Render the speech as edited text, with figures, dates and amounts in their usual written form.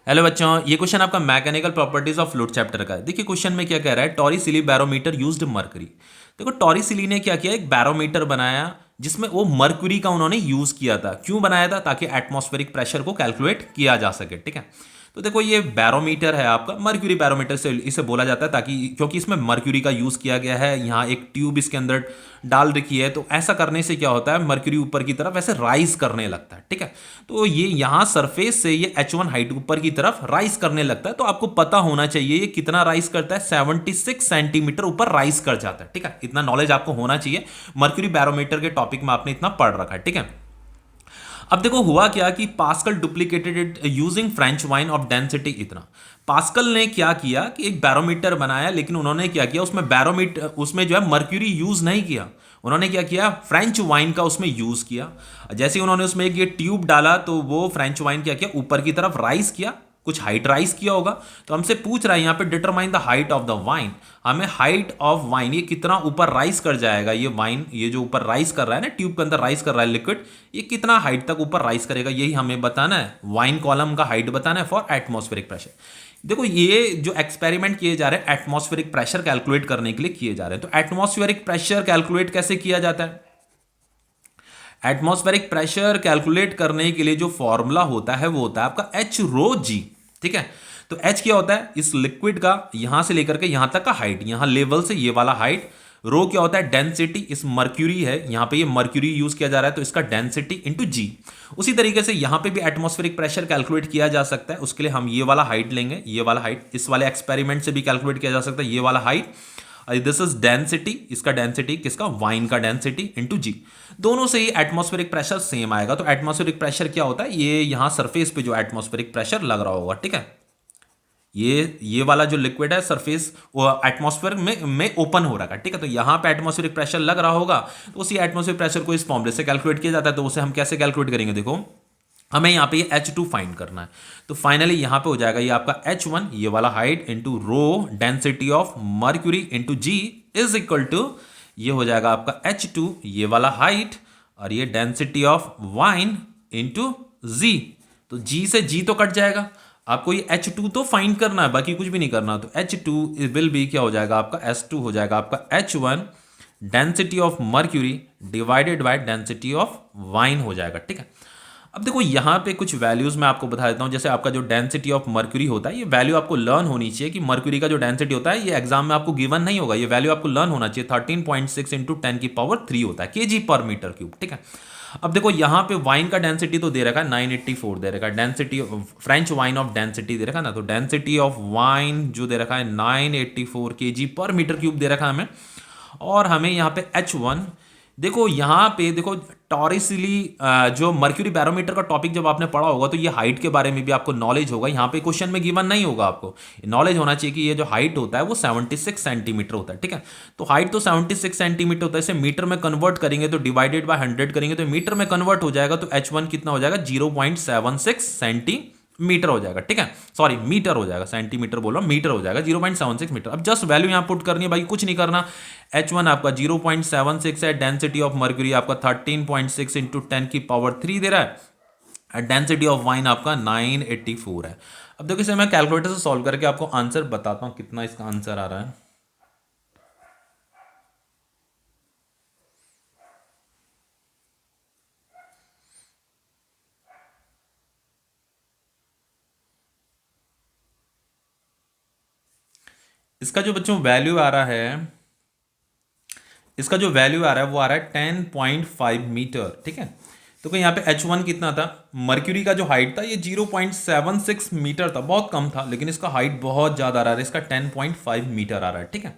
Hello बच्चों, ये question आपका mechanical properties of fluid chapter का है। देखिए क्वेश्चन में क्या कह रहा है, टॉरिसिली बैरोमीटर यूज्ड मर्करी। देखो टॉरिसिली ने क्या किया, एक बैरोमीटर बनाया जिसमें वो मर्क्यूरी का उन्होंने यूज किया था। क्यों बनाया था? ताकि एटमॉस्फेरिक प्रेशर को कैलकुलेट किया जा सके। ठीक है, तो देखो ये बैरोमीटर है आपका, मर्क्यूरी बैरोमीटर से इसे बोला जाता है, ताकि क्योंकि इसमें मर्क्यूरी का यूज किया गया है। यहाँ एक ट्यूब इसके अंदर डाल रखी है, तो ऐसा करने से क्या होता है, मर्क्यूरी ऊपर की तरफ ऐसे राइज करने लगता है। ठीक है, तो ये यहाँ सरफेस से ये H1 हाइट ऊपर की तरफ राइज करने लगता है। तो आपको पता होना चाहिए ये कितना राइज करता है, 76 सेंटीमीटर ऊपर राइज कर जाता है। ठीक है, इतना नॉलेज आपको होना चाहिए। मर्क्यूरी बैरोमीटर के टॉपिक में आपने इतना पढ़ रखा है। ठीक है, अब देखो हुआ क्या कि pascal duplicated it using French wine of density इतना। पास्कल ने क्या किया कि एक बैरोमीटर बनाया, लेकिन उन्होंने क्या किया, उसमें बैरोमीटर उसमें जो है मर्क्यूरी यूज नहीं किया। उन्होंने क्या किया, फ्रेंच वाइन का उसमें यूज किया। जैसे ही उन्होंने उसमें एक ये ट्यूब डाला, तो वो फ्रेंच वाइन क्या किया, ऊपर की तरफ राइज किया, कुछ हाइट राइज किया होगा। तो हमसे पूछ रहा है यहाँ पे determine the height of the wine. हमें हाइट ऑफ वाइन, ये कितना ऊपर राइज कर जाएगा, ये वाइन, ये जो ऊपर राइज कर रहा है ना, ट्यूब के अंदर राइज कर रहा है लिक्विड, ये कितना हाइट तक ऊपर राइज करेगा, यही हमें बताना है। वाइन कॉलम का हाइट बताना है फॉर एटमॉस्फेरिक प्रेशर। देखो ये जो एक्सपेरिमेंट किए जा रहे हैं एटमॉस्फेरिक प्रेशर कैलकुलेट करने के लिए किए जा रहे हैं। तो एटमॉस्फेरिक प्रेशर कैलकुलेट कैसे किया जाता है? एटमॉस्फेरिक प्रेशर कैलकुलेट करने के लिए जो फॉर्मूला होता है वो होता है आपका एच रो जी। ठीक है, तो एच क्या होता है, इस लिक्विड का यहां से लेकर के यहां तक का हाइट, यहां लेवल से ये वाला हाइट। रो क्या होता है, डेंसिटी, इस मर्क्यूरी है, यहां पे ये मर्क्यूरी यूज किया जा रहा है, तो इसका डेंसिटी इंटू जी। उसी तरीके से यहां पे भी एटमॉस्फेरिक प्रेशर कैलकुलेट किया जा सकता है। उसके लिए हम ये वाला हाइट लेंगे, ये वाला हाइट, इस वाले एक्सपेरिमेंट से भी कैलकुलेट किया जा सकता है, ये वाला हाइट। दिस इज डेंसिटी, इसका डेंसिटी किसका, वाइन का डेंसिटी इंटू जी। दोनों से ही एटमॉस्फेरिक प्रेशर सेम आएगा। तो एटमॉस्फेरिक प्रेशर क्या होता है, ये यहां सरफेस पे जो एटमॉस्फेरिक प्रेशर लग रहा होगा। ठीक है, ये वाला जो लिक्विड है सरफेस एटमॉस्फेयर में ओपन हो रहा है। ठीक है, तो यहां पे एटमॉस्फेरिक प्रेशर लग रहा होगा, तो उसी एटमॉस्फेरिक प्रेशर को इस फॉर्मूले से कैलकुलेट किया जाता है। तो उसे हम कैसे कैलकुलेट करेंगे, देखो हमें यहाँ पे ये H2 फाइंड करना है। तो फाइनली यहाँ पे हो जाएगा ये आपका H1, ये वाला height into rho density of mercury into g is equal to, ये हो जाएगा आपका H2, ये वाला हाइट, और ये डेंसिटी ऑफ वाइन इंटू जी। तो जी से जी तो कट जाएगा, आपको ये H2 तो फाइंड करना है, बाकी कुछ भी नहीं करना। तो H2 विल बी क्या हो जाएगा आपका, S2 हो जाएगा आपका H1 density of mercury divided by density of wine हो जाएगा। ठीक है, अब देखो यहाँ पे कुछ वैल्यूज मैं आपको बता देता हूँ। जैसे आपका जो डेंसिटी ऑफ मर्क्यूरी होता है, ये वैल्यू आपको लर्न होनी चाहिए कि मर्क्यूरी का जो डेंसिटी होता है, ये एग्जाम में आपको गिवन नहीं होगा, ये वैल्यू आपको लर्न होना चाहिए। 13.6 इंटू 10⁻³ होता है केजी पर मीटर क्यूब। ठीक है, अब देखो यहाँ पे वाइन का डेंसिटी तो दे रखा है 984 दे रखा है, density French wine of density दे रखा है ना, तो डेंसिटी ऑफ वाइन जो दे रखा है 984 केजी पर मीटर क्यूब दे रखा है हमें। और हमें यहाँ पे H1, देखो यहाँ पे देखो टॉरिसिली जो मर्क्यूरी बैरोमीटर का टॉपिक जब आपने पढ़ा होगा, तो ये हाइट के बारे में भी आपको नॉलेज होगा। यहाँ पे क्वेश्चन में गिवन नहीं होगा, आपको नॉलेज होना चाहिए कि ये जो हाइट होता है वो 76 सेंटीमीटर होता है। ठीक है, तो हाइट तो 76 सेंटीमीटर होता है, इसे मीटर में कन्वर्ट करेंगे तो डिवाइडेड बाय 100 करेंगे तो मीटर में कन्वर्ट हो जाएगा। तो H1 कितना हो जाएगा, 0.76 सेंटीमीटर हो जाएगा। ठीक है, सॉरी मीटर हो जाएगा, सेंटीमीटर बोल रहा हूं, मीटर हो जाएगा 0.76 मीटर। अब जस्ट वैल्यू यहां पुट करनी है भाई, कुछ नहीं करना। H1 आपका 0.76 है, डेंसिटी ऑफ मर्क्यूरी आपका 13.6 इंटू 10⁻³ दे रहा है, डेंसिटी ऑफ वाइन आपका 984 है। अब देखो इसे मैं कैलकुलेटर से सॉल्व करके आपको आंसर बताता हूं कितना इसका आंसर आ रहा है। इसका जो बच्चों वैल्यू आ रहा है, इसका जो वैल्यू आ रहा है वो आ रहा है 10.5 मीटर। ठीक है, तो यहाँ पे H1 कितना था, मर्क्यूरी का जो हाइट था ये 0.76 मीटर था, बहुत कम था, लेकिन इसका हाइट बहुत ज़्यादा आ रहा है, इसका 10.5 मीटर आ रहा है। ठीक है,